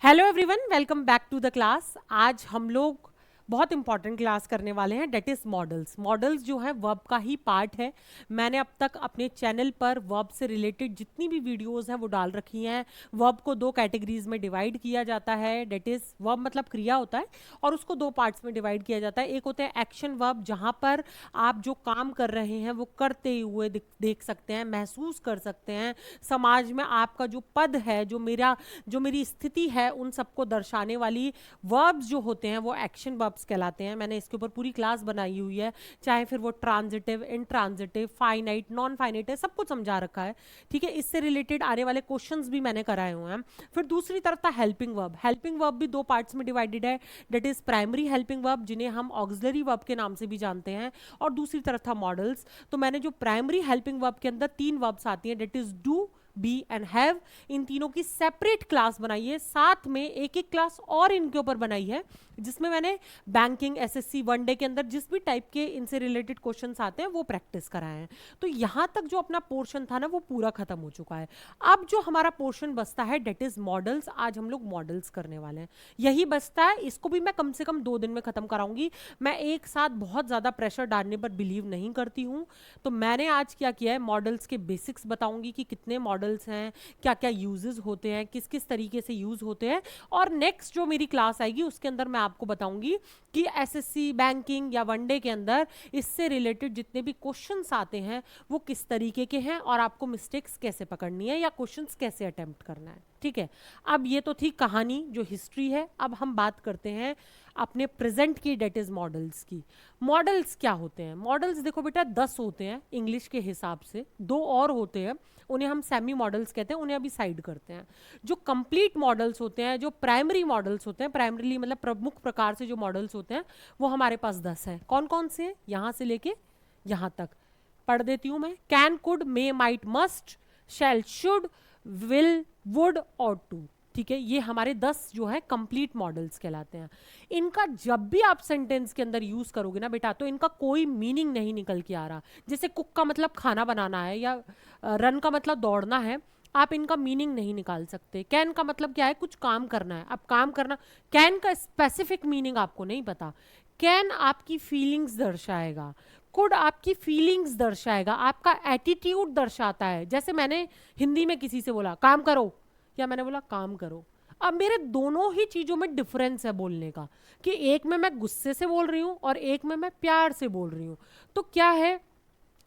Hello everyone, welcome back to the class. आज हम लोग बहुत इंपॉर्टेंट क्लास करने वाले हैं, डेट इज मॉडल्स। मॉडल्स जो है वर्ब का ही पार्ट है। मैंने अब तक अपने चैनल पर वर्ब से रिलेटेड जितनी भी वीडियोस हैं वो डाल रखी हैं। वर्ब को दो कैटेगरीज में डिवाइड किया जाता है। डेट इज वर्ब मतलब क्रिया होता है और उसको दो पार्ट्स में डिवाइड किया जाता है। एक होते हैं एक्शन वर्ब, जहाँ पर आप जो काम कर रहे हैं वो करते हुए देख सकते हैं, महसूस कर सकते हैं। समाज में आपका जो पद है, जो मेरी स्थिति है, उन सबको दर्शाने वाली वर्ब्स जो होते हैं वो एक्शन वर्ब्स कहलाते हैं। मैंने इसके ऊपर पूरी क्लास बनाई हुई है, चाहे फिर वो transitive, intransitive, finite, non finite है, सब कुछ समझा रखा है। ठीक है, इससे रिलेटेड आने वाले क्वेश्चंस भी मैंने कराए हुए हैं। फिर दूसरी तरफ था हेल्पिंग वर्ब। हेल्पिंग वर्ब भी दो पार्ट्स में डिवाइडेड है। That is primary helping verb, जिन्हें हम ऑक्सिलरी वर्ब के नाम से भी जानते हैं, और दूसरी तरफ था मॉडल्स। तो मैंने जो प्राइमरी हेल्पिंग वर्ब के अंदर तीन वर्ब्स आती हैं, that is do, be and have, इन तीनों की सेपरेट क्लास बनाई है। साथ में एक एक क्लास और इनके ऊपर बनाई है, जिसमें मैंने बैंकिंग, एसएससी, वनडे के अंदर जिस भी टाइप के इनसे रिलेटेड क्वेश्चंस आते हैं वो प्रैक्टिस कराए हैं। तो यहां तक जो अपना पोर्शन था ना वो पूरा खत्म हो चुका है। अब जो हमारा पोर्शन बचता है डेट इज मॉडल्स। आज हम लोग मॉडल्स करने वाले हैं, यही बचता है। इसको भी मैं कम से कम 2 दिन में खत्म कराऊंगी। मैं एक साथ बहुत ज्यादा प्रेशर डालने पर बिलीव नहीं करती हूँ। तो मैंने आज क्या किया है, मॉडल्स के बेसिक्स बताऊंगी कि कितने मॉडल्स हैं, क्या क्या यूजेस होते हैं, किस किस तरीके से यूज होते हैं। और नेक्स्ट जो मेरी क्लास आएगी उसके अंदर मैं आपको बताऊंगी कि एसएससी, बैंकिंग या वनडे के अंदर इससे रिलेटेड जितने भी क्वेश्चंस आते हैं वो किस तरीके के हैं और आपको मिस्टेक्स कैसे पकड़नी है या क्वेश्चंस कैसे अटेम्प्ट करना है। ठीक है, अब ये तो थी कहानी जो हिस्ट्री है। अब हम बात करते हैं अपने प्रेजेंट की, डेट इज मॉडल्स की। मॉडल्स क्या होते हैं? मॉडल्स देखो बेटा 10 होते हैं इंग्लिश के हिसाब से, 2 और होते हैं, उन्हें हम सेमी मॉडल्स कहते हैं, उन्हें अभी साइड करते हैं। जो कंप्लीट मॉडल्स होते हैं, जो प्राइमरी मॉडल्स होते हैं, प्राइमरीली मतलब प्रमुख प्रकार से जो मॉडल्स होते हैं वो हमारे पास 10 है। कौन कौन से हैं? यहां से लेके यहां तक पढ़ देती हूं मैं। Can, could, may, might, must, shall, should, will, would और टू। ठीक है, ये हमारे 10 जो है कंप्लीट मॉडल्स कहलाते हैं। इनका जब भी आप सेंटेंस के अंदर यूज करोगे ना बेटा, तो इनका कोई मीनिंग नहीं निकल के आ रहा। जैसे कुक का मतलब खाना बनाना है, या रन का मतलब दौड़ना है, आप इनका मीनिंग नहीं निकाल सकते। कैन का मतलब क्या है? कुछ काम करना है, अब काम करना। कैन का स्पेसिफिक मीनिंग आपको नहीं पता। कैन आपकी फीलिंग्स दर्शाएगा, कुड आपकी फीलिंग्स दर्शाएगा, आपका एटीट्यूड दर्शाता है। जैसे मैंने हिंदी में किसी से बोला काम करो, या मैंने बोला काम करो। अब मेरे दोनों ही चीजों में डिफरेंस है बोलने का, कि एक में मैं गुस्से से बोल रही हूं और एक में मैं प्यार से बोल रही हूं। तो क्या है,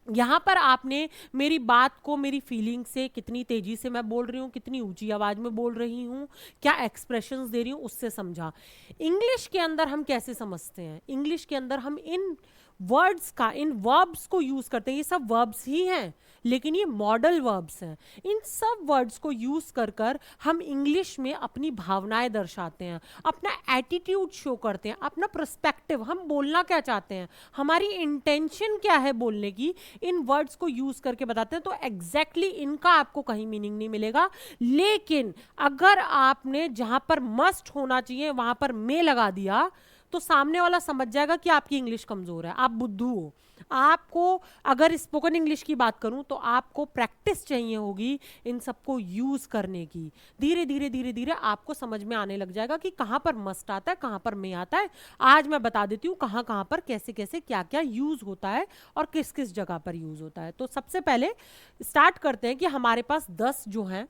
यहां पर आपने मेरी बात को, मेरी फीलिंग से, कितनी तेजी से मैं बोल रही हूँ, कितनी ऊंची आवाज में बोल रही हूँ, क्या एक्सप्रेशंस दे रही हूँ, उससे समझा। इंग्लिश के अंदर हम कैसे समझते हैं? इंग्लिश के अंदर हम इन वर्ड्स का, इन वर्ब्स को यूज करते हैं। ये सब वर्ब्स ही हैं, लेकिन ये मॉडल वर्ब्स हैं। इन सब वर्ड्स को यूज कर कर हम इंग्लिश में अपनी भावनाएं दर्शाते हैं, अपना एटीट्यूड शो करते हैं, अपना पर्सपेक्टिव, हम बोलना क्या चाहते हैं, हमारी इंटेंशन क्या है बोलने की, इन वर्ड्स को यूज करके बताते हैं। तो एग्जैक्टली इनका आपको कहीं मीनिंग नहीं मिलेगा। लेकिन अगर आपने जहां पर मस्ट होना चाहिए वहां पर मे लगा दिया, तो सामने वाला समझ जाएगा कि आपकी इंग्लिश कमजोर है, आप बुद्धू हो। आपको, अगर स्पोकन इंग्लिश की बात करूं, तो आपको प्रैक्टिस चाहिए होगी इन सबको यूज करने की। धीरे धीरे धीरे धीरे आपको समझ में आने लग जाएगा कि कहां पर मस्ट आता है, कहां पर मे आता है। आज मैं बता देती हूं कहां कहां पर कैसे कैसे क्या क्या यूज होता है और किस किस जगह पर यूज होता है। तो सबसे पहले स्टार्ट करते हैं कि हमारे पास 10 जो है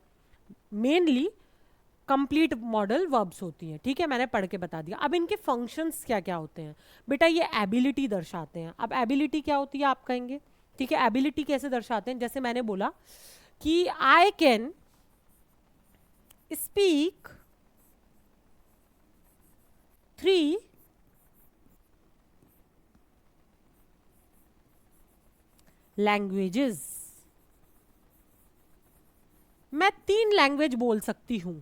मेनली कंप्लीट मॉडल वर्ब्स होती हैं। ठीक है, मैंने पढ़ के बता दिया। अब इनके फंक्शंस क्या क्या होते हैं बेटा? ये एबिलिटी दर्शाते हैं। अब एबिलिटी क्या होती है आप कहेंगे? ठीक है, एबिलिटी कैसे दर्शाते हैं? जैसे मैंने बोला कि आई कैन स्पीक 3 लैंग्वेजेस। मैं 3 लैंग्वेज बोल सकती हूं।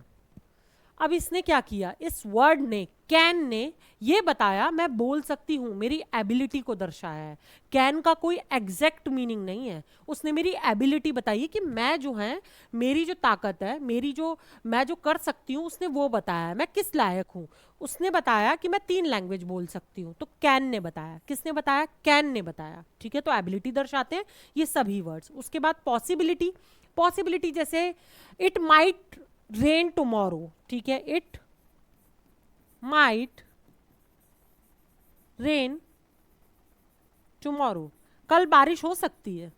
अब इसने क्या किया, इस वर्ड ने, कैन ने, ये बताया मैं बोल सकती हूं, मेरी एबिलिटी को दर्शाया है। कैन का कोई एग्जैक्ट मीनिंग नहीं है, उसने मेरी एबिलिटी बताई कि मैं जो है, मेरी जो ताकत है, मेरी जो, मैं जो कर सकती हूं, उसने वो बताया है, मैं किस लायक हूं। उसने बताया कि मैं 3 लैंग्वेज बोल सकती हूं, तो कैन ने बताया। किसने बताया? कैन ने बताया। ठीक है, तो एबिलिटी दर्शाते हैं ये सभी वर्ड्स। उसके बाद पॉसिबिलिटी। पॉसिबिलिटी जैसे इट माइट रेन टुमारो। ठीक है, इट माइट रेन टुमारो, कल बारिश हो सकती है।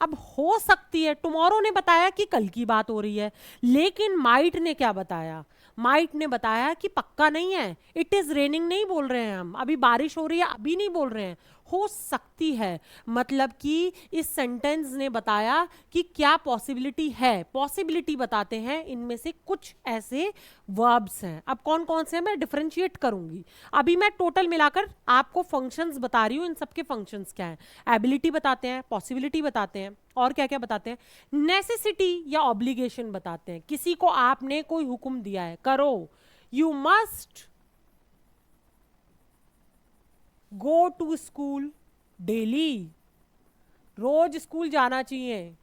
अब हो सकती है, टुमारो ने बताया कि कल की बात हो रही है, लेकिन माइट ने क्या बताया? माइट ने बताया कि पक्का नहीं है, इट इज रेनिंग नहीं बोल रहे हैं हम, अभी बारिश हो रही है अभी नहीं बोल रहे हैं, हो सकती है। मतलब कि इस सेंटेंस ने बताया कि क्या पॉसिबिलिटी है, पॉसिबिलिटी बताते हैं इनमें से कुछ ऐसे वर्ब्स हैं। अब कौन कौन से हैं मैं डिफरेंशिएट करूंगी। अभी मैं टोटल मिलाकर आपको फंक्शंस बता रही हूं, इन सबके फंक्शंस क्या हैं। एबिलिटी बताते हैं, पॉसिबिलिटी बताते हैं, और क्या क्या बताते हैं, नेसेसिटी या ऑब्लिगेशन बताते हैं। किसी को आपने कोई हुक्म दिया है, करो, you must go to school daily, रोज स्कूल जाना चाहिए।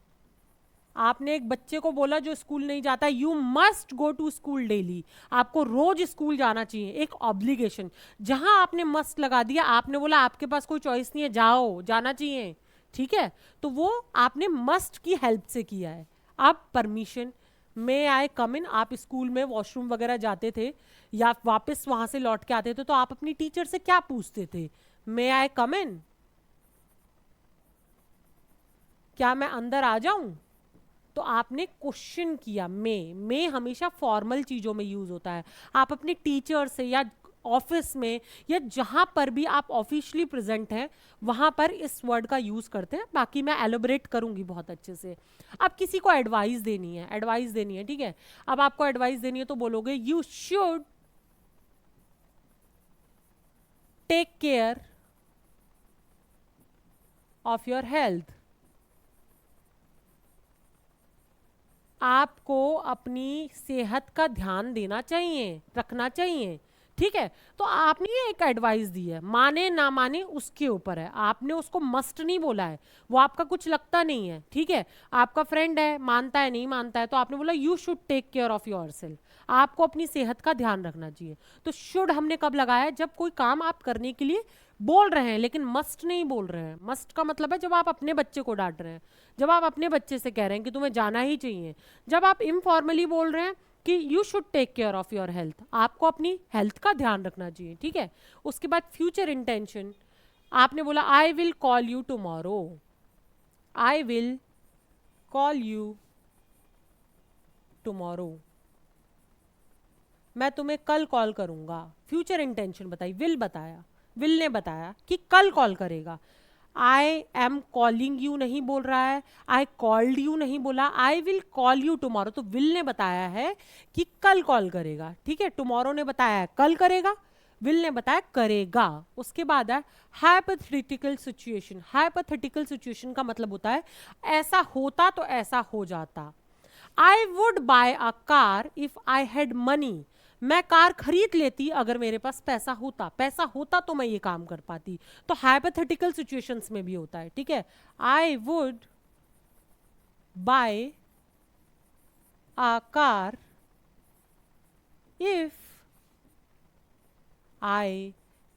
आपने एक बच्चे को बोला जो स्कूल नहीं जाता, you must go to school daily, आपको रोज स्कूल जाना चाहिए, एक ऑब्लिगेशन। जहां आपने मस्ट लगा दिया, आपने बोला आपके पास कोई चॉइस नहीं है, जाओ, जाना चाहिए, ठीक है, तो वो आपने मस्ट की हेल्प से किया है। अब परमिशन, मे आई कम इन, आप स्कूल में वॉशरूम वगैरह जाते थे या वापस वहां से लौट के आते थे तो आप अपनी टीचर से क्या पूछते थे? मे आई कम इन, क्या मैं अंदर आ जाऊं? तो आपने क्वेश्चन किया। मे हमेशा फॉर्मल चीजों में यूज होता है। आप अपने टीचर से या ऑफिस में या जहां पर भी आप ऑफिशियली प्रेजेंट हैं वहां पर इस वर्ड का यूज करते हैं। बाकी मैं एलोबरेट करूंगी बहुत अच्छे से। अब किसी को एडवाइस देनी है, एडवाइस देनी है, ठीक है। अब आपको एडवाइस देनी है तो बोलोगे you should take care of your health, आपको अपनी सेहत का ध्यान देना चाहिए, रखना चाहिए, ठीक है। तो आपने ये एक एडवाइस दी है, माने ना माने उसके ऊपर है, आपने उसको मस्ट नहीं बोला है, वो आपका कुछ लगता नहीं है, ठीक है। आपका फ्रेंड है, मानता है नहीं मानता है, तो आपने बोला you should take care of yourself, आपको अपनी सेहत का ध्यान रखना चाहिए। तो शुड हमने कब लगाया? जब कोई काम आप करने के लिए बोल रहे हैं लेकिन मस्ट नहीं बोल रहे हैं। मस्ट का मतलब है जब आप अपने बच्चे को डांट रहे हैं, जब आप अपने बच्चे से कह रहे हैं कि तुम्हें जाना ही चाहिए, जब आप इनफॉर्मली बोल रहे हैं कि you should take care of your health, आपको अपनी हेल्थ का ध्यान रखना चाहिए, ठीक है। उसके बाद फ्यूचर इंटेंशन, आपने बोला I will call you tomorrow, I will call you tomorrow, मैं तुम्हें कल कॉल करूंगा। फ्यूचर इंटेंशन बताई, विल बताया, विल ने बताया कि कल कॉल करेगा। आई एम कॉलिंग यू नहीं बोल रहा है, आई कॉल्ड यू नहीं बोला, I will call you tomorrow, तो विल ने बताया है कि कल कॉल करेगा, ठीक है। टुमारो ने बताया है कल करेगा, विल ने बताया करेगा। उसके बाद है हाइपोथेटिकल सिचुएशन। हाइपोथेटिकल सिचुएशन का मतलब होता है ऐसा होता तो ऐसा हो जाता। I would buy a car if I had money, मैं कार खरीद लेती अगर मेरे पास पैसा होता, पैसा होता तो मैं ये काम कर पाती। तो हाइपोथेटिकल सिचुएशंस में भी होता है, ठीक है। I would buy a car if I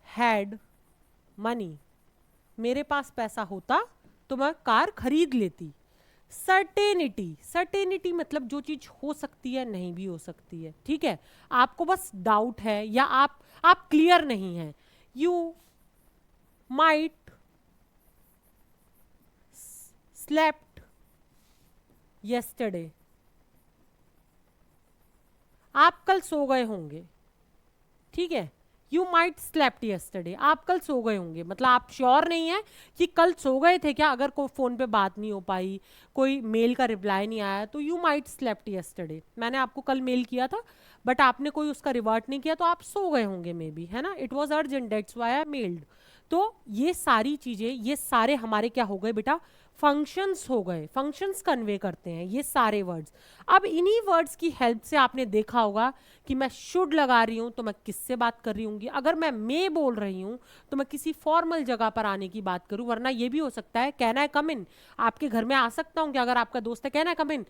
had money, मेरे पास पैसा होता तो मैं कार खरीद लेती। सर्टेनिटी, सर्टेनिटी मतलब जो चीज हो सकती है नहीं भी हो सकती है, ठीक है। आपको बस डाउट है या आप क्लियर नहीं है। यू माइट स्लेप्ट यस्टरडे, आप कल सो गए होंगे, ठीक है। यू माइट स्लेप्ट यस्टरडे, आप कल सो गए होंगे, मतलब आप श्योर नहीं है कि कल सो गए थे क्या। अगर कोई फोन पे बात नहीं हो पाई, कोई मेल का रिप्लाई नहीं आया, तो यू माइट स्लेप्ट यस्टरडे, मैंने आपको कल मेल किया था बट आपने कोई उसका रिवर्ट नहीं किया तो आप सो गए होंगे मे बी, है ना। It was urgent that's why I meld. तो ये सारी चीजें, ये सारे हमारे क्या हो गए बेटा, फंक्शंस हो गए, फंक्शंस कन्वे करते हैं ये सारे वर्ड्स। अब इन्हीं वर्ड्स की हेल्प से आपने देखा होगा कि मैं शुड लगा रही हूं तो मैं किससे बात कर रही हूंगी, अगर मैं मे बोल रही हूं तो मैं किसी फॉर्मल जगह पर आने की बात करूं। वरना ये भी हो सकता है कहना है कम इन, आपके घर में आ सकता हूं कि अगर आपका दोस्त है कहना है कम इन,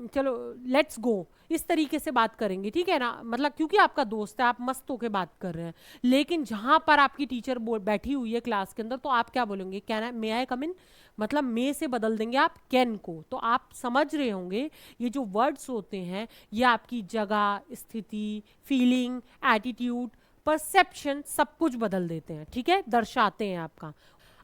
चलो लेट्स गो, इस तरीके से बात करेंगे, ठीक है ना। मतलब क्योंकि आपका दोस्त है आप मस्त होके बात कर रहे हैं। लेकिन जहां पर आपकी टीचर बैठी हुई है क्लास के अंदर तो आप क्या बोलेंगे, कहना है मे आई कम इन, मतलब मे से बदल देंगे आप कैन को। तो आप समझ रहे होंगे ये जो वर्ड्स होते हैं ये आपकी जगह, स्थिति, फीलिंग, एटीट्यूड, परसेप्शन सब कुछ बदल देते हैं, ठीक है, दर्शाते हैं आपका।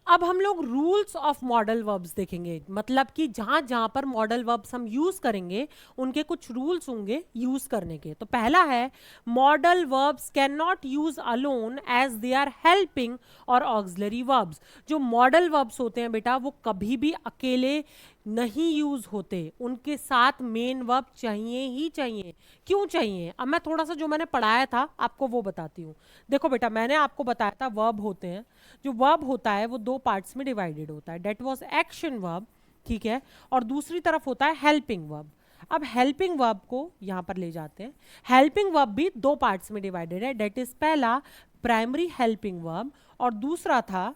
अब हम लोग रूल्स ऑफ मॉडल वर्ब्स देखेंगे, मतलब कि जहां जहां पर मॉडल वर्ब्स हम यूज करेंगे उनके कुछ रूल्स होंगे यूज करने के। तो पहला है, modal verbs can not use alone as they are helping और ऑक्सिलरी वर्ब्स। जो मॉडल वर्ब्स होते हैं बेटा वो कभी भी अकेले नहीं यूज होते, उनके साथ मेन वर्ब चाहिए ही चाहिए। क्यों चाहिए, अब मैं थोड़ा सा जो मैंने पढ़ाया था आपको वो बताती हूँ। देखो बेटा, मैंने आपको बताया था वर्ब होते हैं, जो वर्ब होता है वो दो पार्ट्स में डिवाइडेड होता है, डेट वाज एक्शन वर्ब, ठीक है, और दूसरी तरफ होता है हेल्पिंग वर्ब। अब हेल्पिंग वर्ब को यहां पर ले जाते हैं। हेल्पिंग वर्ब भी दो पार्ट्स में डिवाइडेड है, डेट इज पहला प्राइमरी हेल्पिंग वर्ब और दूसरा था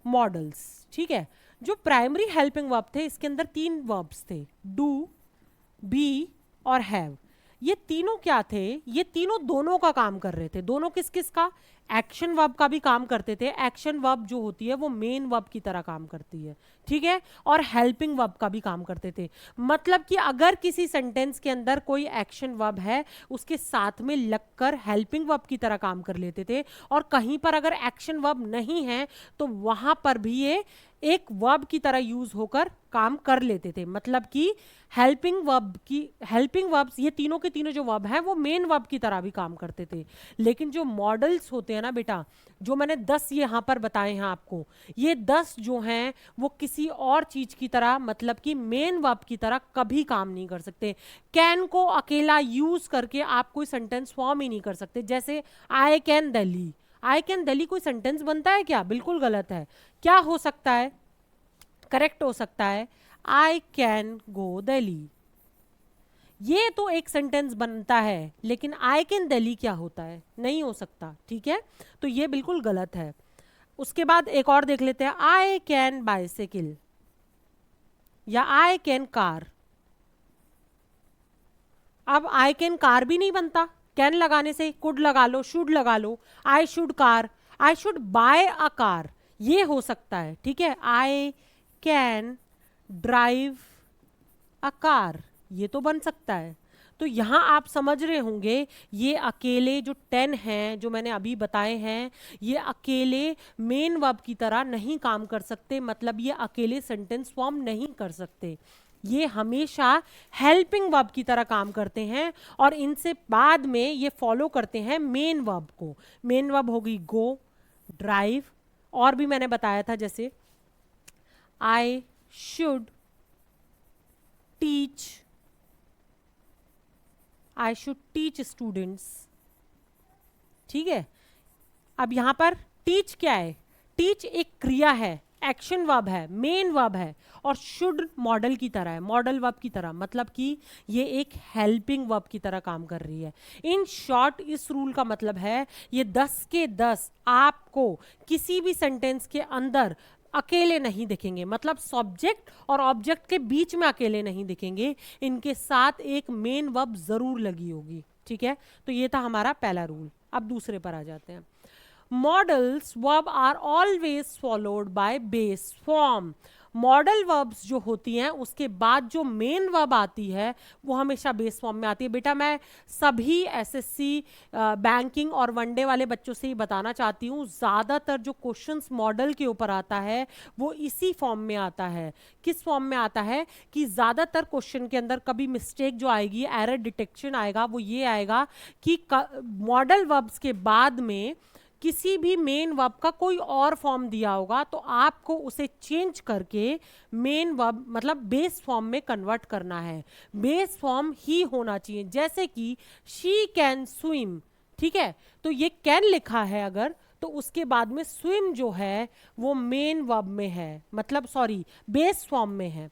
मॉडल्स, ठीक है। जो प्राइमरी हेल्पिंग वर्ब थे इसके अंदर तीन वर्ब्स थे, डू, बी और हैव। ये तीनों क्या थे, ये तीनों दोनों का काम कर रहे थे। दोनों किस किस का, एक्शन वर्ब का भी काम करते थे। एक्शन वर्ब जो होती है वो मेन वर्ब की तरह काम करती है, ठीक है, और हेल्पिंग वर्ब का भी काम करते थे। मतलब कि अगर किसी सेंटेंस के अंदर कोई एक्शन वर्ब है उसके साथ में लगकर हेल्पिंग वर्ब की तरह काम कर लेते थे, और कहीं पर अगर एक्शन वर्ब नहीं है तो वहां पर भी ये एक वर्ब की तरह यूज होकर काम कर लेते थे। मतलब कि हेल्पिंग वर्ब्स ये तीनों के तीनों जो वर्ब हैं वो मेन वर्ब की तरह भी काम करते थे। लेकिन जो मॉडल्स होते हैं ना बेटा, जो मैंने 10 यहाँ पर बताए हैं आपको, ये 10 जो हैं वो किसी और चीज की तरह, मतलब कि मेन वर्ब की तरह कभी काम नहीं कर सकते। कैन को अकेला यूज करके आप कोई सेंटेंस फॉर्म ही नहीं कर सकते। जैसे I can Delhi, I can Delhi कोई सेंटेंस बनता है क्या, बिल्कुल गलत है। क्या हो सकता है, करेक्ट हो सकता है आई कैन गो दिल्ली, ये तो एक सेंटेंस बनता है, लेकिन आई कैन दिल्ली क्या होता है, नहीं हो सकता, ठीक है, तो ये बिल्कुल गलत है। उसके बाद एक और देख लेते हैं, आई कैन बाइसिकल या आई कैन कार। अब आई कैन कार भी नहीं बनता, कैन लगाने से कुड लगा लो, शुड लगा लो, I should car, I should buy a car, ये हो सकता है, ठीक है। I can drive a car, ये तो बन सकता है। तो यहां आप समझ रहे होंगे ये अकेले जो 10 हैं जो मैंने अभी बताए हैं, ये अकेले मेन वर्ब की तरह नहीं काम कर सकते, मतलब ये अकेले सेंटेंस फॉर्म नहीं कर सकते। ये हमेशा हेल्पिंग वर्ब की तरह काम करते हैं और इनसे बाद में ये फॉलो करते हैं मेन वर्ब को। मेन वर्ब होगी गो, ड्राइव, और भी मैंने बताया था जैसे I should teach, I should teach students, ठीक है। अब यहां पर टीच क्या है, टीच एक क्रिया है, एक्शन वर्ब है, मेन वर्ब है, और शुड मॉडल की तरह है, मॉडल वर्ब की तरह, मतलब कि ये एक हेल्पिंग वर्ब की तरह काम कर रही है। इन शॉर्ट इस रूल का मतलब है ये 10 के 10 आपको किसी भी सेंटेंस के अंदर अकेले नहीं दिखेंगे, मतलब सब्जेक्ट और ऑब्जेक्ट के बीच में अकेले नहीं दिखेंगे, इनके साथ एक मेन वर्ब जरूर लगी होगी, ठीक है। तो ये था हमारा पहला रूल। अब दूसरे पर आ जाते हैं। Modals verb are always followed by base form. Modal verbs जो होती हैं उसके बाद जो मेन वर्ब आती है वो हमेशा बेस फॉर्म में आती है। बेटा मैं सभी एसएससी, बैंकिंग और वनडे वाले बच्चों से ही बताना चाहती हूँ, ज़्यादातर जो क्वेश्चंस मॉडल के ऊपर आता है वो इसी फॉर्म में आता है। किस फॉर्म में आता है कि ज़्यादातर क्वेश्चन के अंदर कभी मिस्टेक जो आएगी, एरर डिटेक्शन आएगा, वो ये आएगा कि मॉडल वर्ब्स के बाद में किसी भी मेन वर्ब का कोई और फॉर्म दिया होगा तो आपको उसे चेंज करके मेन वर्ब मतलब बेस फॉर्म में कन्वर्ट करना है। बेस फॉर्म ही होना चाहिए, जैसे कि शी कैन स्विम, ठीक है, तो ये कैन लिखा है अगर, तो उसके बाद में स्विम जो है वो मेन वर्ब में है, मतलब सॉरी बेस फॉर्म में है।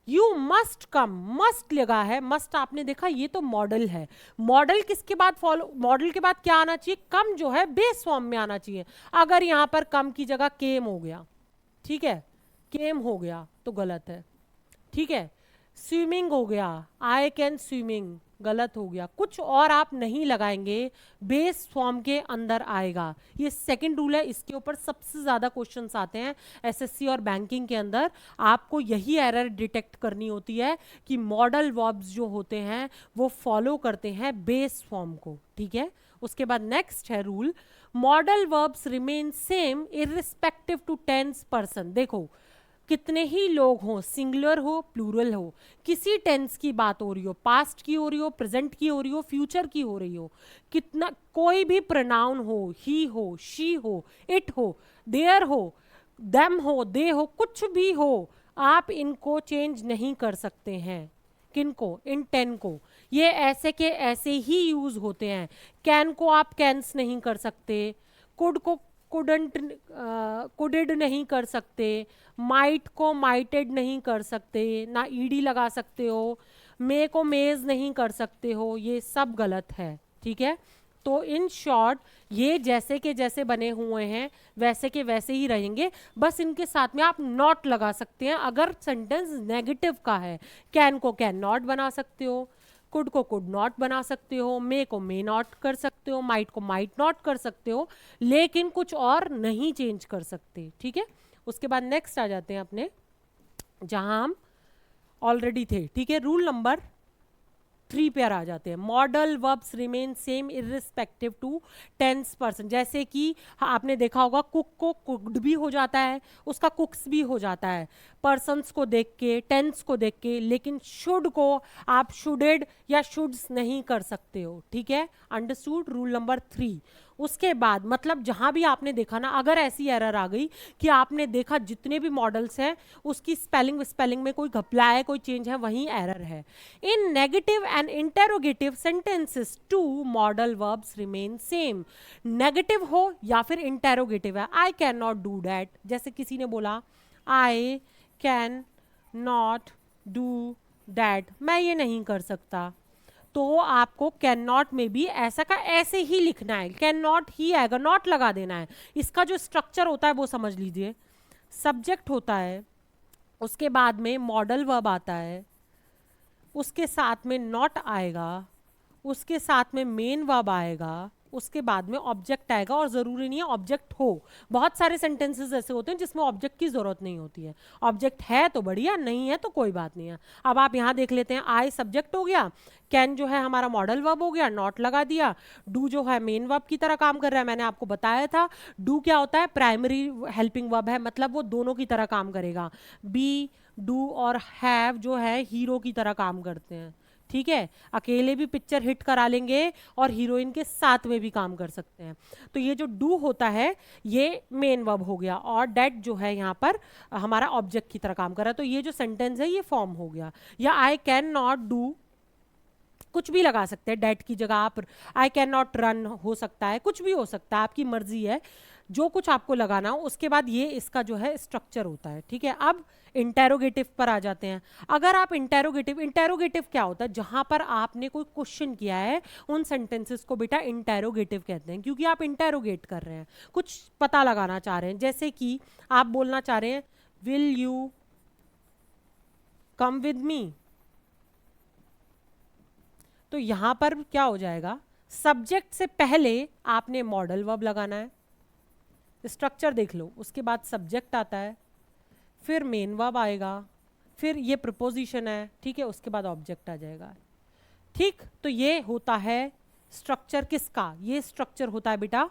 यू मस्ट कम, मस्ट लगा है, मस्ट आपने देखा ये तो मॉडल है। मॉडल किसके बाद फॉलो, मॉडल के बाद क्या आना चाहिए, कम जो है बेस फॉर्म में आना चाहिए। अगर यहां पर कम की जगह केम हो गया, ठीक है, केम हो गया तो गलत है, ठीक है। स्विमिंग हो गया, आई कैन स्विमिंग, गलत हो गया, कुछ और आप नहीं लगाएंगे बेस फॉर्म के अंदर आएगा। ये सेकंड रूल है, इसके ऊपर सबसे ज्यादा क्वेश्चंस आते हैं एसएससी और बैंकिंग के अंदर। आपको यही एरर डिटेक्ट करनी होती है कि मॉडल वर्ब्स जो होते हैं वो फॉलो करते हैं बेस फॉर्म को, ठीक है। उसके बाद नेक्स्ट है rule, modal verbs remain same irrespective to tense person. देखो कितने ही लोग हों, सिंगुलर हो प्लूरल हो, किसी टेंस की बात हो रही हो, पास्ट की हो रही हो, प्रेजेंट की हो रही हो, फ्यूचर की हो रही हो, कितना कोई भी प्रोनाउन हो, ही हो, शी हो, इट हो, देयर हो, देम हो, दे हो, कुछ भी हो, आप इनको चेंज नहीं कर सकते हैं। किनको? इन 10 को। ये ऐसे के ऐसे ही यूज होते हैं। कैन को आप कैंस नहीं कर सकते, कुड को कुडंट कुडिड नहीं कर सकते, माइट को माइटेड नहीं कर सकते, ना ईडी लगा सकते हो, मे को मेज नहीं कर सकते हो, ये सब गलत है, ठीक है। तो इन शॉर्ट ये जैसे के जैसे बने हुए हैं वैसे के वैसे ही रहेंगे, बस इनके साथ में आप नॉट लगा सकते हैं अगर सेंटेंस नेगेटिव का है। कैन को कैन नॉट बना सकते हो, कुड को कुड नॉट बना सकते हो, मे को मे नॉट कर सकते हो, माइट को माइट नॉट कर सकते हो, लेकिन कुछ और नहीं चेंज कर सकते, ठीक है। उसके बाद नेक्स्ट आ जाते हैं अपने जहां हम ऑलरेडी थे, ठीक है। रूल नंबर 3 पे आ जाते हैं, modal verbs remain same irrespective to tense person. जैसे कि आपने देखा होगा कुक को कुक्ड भी हो जाता है, उसका कुक्स भी हो जाता है पर्सन्स को देख के, टेंस को देख के, लेकिन शुड को आप शुडेड या शुड्स नहीं कर सकते हो, ठीक है। अंडरस्टूड? Rule number 3। उसके बाद मतलब जहां भी आपने देखा ना, अगर ऐसी एरर आ गई कि आपने देखा जितने भी मॉडल्स हैं उसकी स्पेलिंग में कोई घपला है, कोई चेंज है, वहीं एरर है। In negative and interrogative sentences to modal verbs remain same. Negative हो या फिर इंटेरोगेटिव है, I can not do that, जैसे किसी ने बोला I can not do that, मैं ये नहीं कर सकता, तो आपको कैन नॉट में भी ऐसा का ऐसे ही लिखना है, कैन नॉट ही आएगा, नॉट लगा देना है। इसका जो स्ट्रक्चर होता है वो समझ लीजिए, सब्जेक्ट होता है, उसके बाद में मॉडल वर्ब आता है, उसके साथ में नॉट आएगा, उसके साथ में मेन वर्ब आएगा, उसके बाद में ऑब्जेक्ट आएगा, और जरूरी नहीं है ऑब्जेक्ट हो, बहुत सारे सेंटेंसेस ऐसे होते हैं जिसमें ऑब्जेक्ट की जरूरत नहीं होती है। ऑब्जेक्ट है तो बढ़िया, नहीं है तो कोई बात नहीं है। अब आप यहां देख लेते हैं, आई सब्जेक्ट हो गया, कैन जो है हमारा मॉडल वर्ब हो गया, नॉट लगा दिया, डू जो है मेन वर्ब की तरह काम कर रहा है, मैंने आपको बताया था डू क्या होता है, प्राइमरी हेल्पिंग वर्ब है, मतलब वो दोनों की तरह काम करेगा। बी, डू और हैव जो है हीरो की तरह काम करते हैं, ठीक है। अकेले भी पिक्चर हिट करा लेंगे और हीरोइन के साथ में भी काम कर सकते हैं। तो ये जो डू होता है ये मेन वर्ब हो गया, और डेट जो है यहाँ पर हमारा ऑब्जेक्ट की तरह काम कर रहा है। तो ये जो सेंटेंस है ये फॉर्म हो गया। या आई कैन नॉट डू, कुछ भी लगा सकते हैं डेट की जगह आप, आई कैन नॉट रन हो सकता है, कुछ भी हो सकता है, आपकी मर्जी है जो कुछ आपको लगाना हो। उसके बाद ये इसका जो है स्ट्रक्चर होता है, ठीक है। अब इंटेरोगेटिव पर आ जाते हैं। अगर आप इंटेरोगेटिव क्या होता है, जहां पर आपने कोई क्वेश्चन किया है उन सेंटेंसेस को बेटा इंटेरोगेटिव कहते हैं, क्योंकि आप इंटेरोगेट कर रहे हैं, कुछ पता लगाना चाह रहे हैं। जैसे कि आप बोलना चाह रहे हैं will you come with me, तो यहां पर क्या हो जाएगा, सब्जेक्ट से पहले आपने मॉडल वर्ब लगाना है, स्ट्रक्चर देख लो, उसके बाद सब्जेक्ट आता है, फिर मेन वर्ब आएगा, फिर ये प्रपोजिशन है, ठीक है, उसके बाद ऑब्जेक्ट आ जाएगा, ठीक। तो ये होता है स्ट्रक्चर किसका, ये स्ट्रक्चर होता है बेटा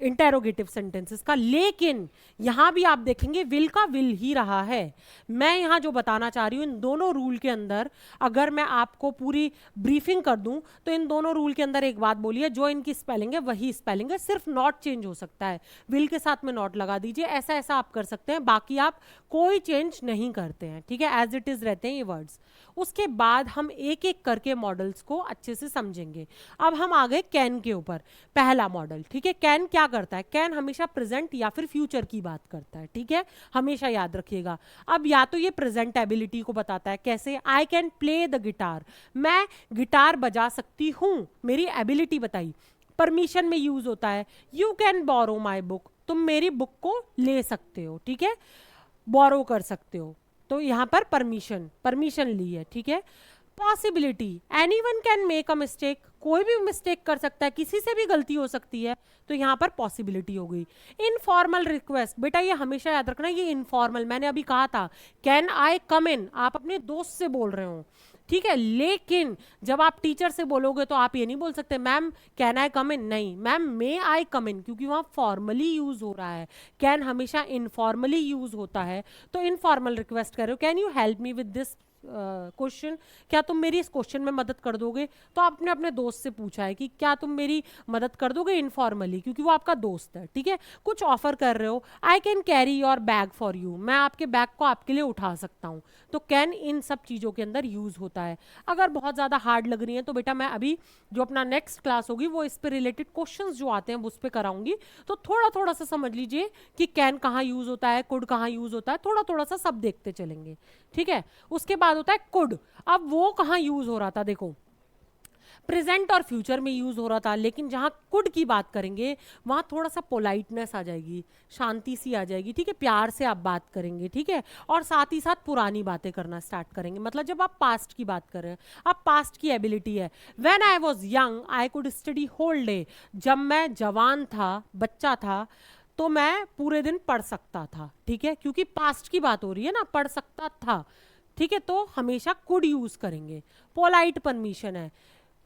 इंटेरोगेटिव सेंटेंसेस का। लेकिन यहां भी आप देखेंगे विल का विल ही रहा है। मैं यहां जो बताना चाह रही हूं, इन दोनों रूल के अंदर अगर मैं आपको पूरी ब्रीफिंग कर दूं तो इन दोनों रूल के अंदर एक बात बोलिए, जो इनकी स्पेलिंग है वही स्पेलिंग है, सिर्फ नॉट चेंज हो सकता है, विल के साथ में नॉट लगा दीजिए, ऐसा ऐसा आप कर सकते हैं, बाकी आप कोई चेंज नहीं करते हैं, ठीक है, एज इट इज रहते हैं ये वर्ड्स। उसके बाद हम एक एक करके मॉडल्स को अच्छे से समझेंगे। अब हम आ गए कैन के ऊपर। पहला मॉडल, ठीक है, कैन क्या करता है, कैन हमेशा प्रेजेंट या फिर फ्यूचर की बात करता है, ठीक है, हमेशा याद रखिएगा। अब या तो ये प्रेजेंट एबिलिटी को बताता है, कैसे, I can play the guitar, मैं गिटार बजा सकती हूं, मेरी एबिलिटी बताई। परमिशन में यूज होता है, you can borrow my book, तुम मेरी बुक को ले सकते हो, ठीक है, बोरो कर सकते हो, तो यहां पर परमिशन ली है, ठीक है। Possibility, anyone can make a mistake, कोई भी मिस्टेक कर सकता है, किसी से भी गलती हो सकती है, तो यहाँ पर पॉसिबिलिटी हो गई। इनफॉर्मल रिक्वेस्ट, बेटा ये हमेशा याद रखना, ये इनफॉर्मल, मैंने अभी कहा था कैन आई कम इन, आप अपने दोस्त से बोल रहे हो, ठीक है। लेकिन जब आप टीचर से बोलोगे तो आप ये नहीं बोल सकते मैम कैन आई कम इन, नहीं मैम मे आई कम इन, क्योंकि वहां फॉर्मली यूज हो रहा है। कैन हमेशा इनफॉर्मली यूज होता है, तो इनफॉर्मल रिक्वेस्ट कर रहे हो, can you help me with this question, क्या तुम मेरी इस क्वेश्चन में मदद कर दोगे, तो आपने अपने दोस्त से पूछा है कि क्या तुम मेरी मदद कर दोगे इनफॉर्मली, क्योंकि वो आपका दोस्त है, ठीक है। कुछ ऑफर कर रहे हो, I can carry your bag for you, मैं आपके बैग को आपके लिए उठा सकता हूँ, तो कैन इन सब चीज़ों के अंदर यूज होता है। अगर बहुत ज़्यादा हार्ड लग रही है तो बेटा मैं अभी जो अपना नेक्स्ट क्लास होगी वो इस पे रिलेटेड क्वेश्चंस जो आते हैं उस पे कराऊंगी, तो थोड़ा थोड़ा सा समझ लीजिए कि कैन कहाँ यूज होता है, कुड कहाँ यूज होता है, थोड़ा थोड़ा सा सब देखते चलेंगे, ठीक है। उसके बाद होता है कुड, अब वो कहाँ यूज हो रहा था, देखो प्रेजेंट और फ्यूचर में यूज हो रहा था, लेकिन जहां कुड की बात करेंगे वहां थोड़ा सा पोलाइटनेस आ जाएगी, शांति सी आ जाएगी, ठीक है, प्यार से आप बात करेंगे, ठीक है, और साथ ही साथ पुरानी बातें करना स्टार्ट करेंगे। मतलब जब आप पास्ट की बात कर रहे हैं, अब पास्ट की एबिलिटी है, when I was young I could study whole day, जब मैं जवान था, बच्चा था, तो मैं पूरे दिन पढ़ सकता था, ठीक है, क्योंकि पास्ट की बात हो रही है ना, पढ़ सकता था, ठीक है, तो हमेशा कुड यूज करेंगे। पोलाइट परमिशन है,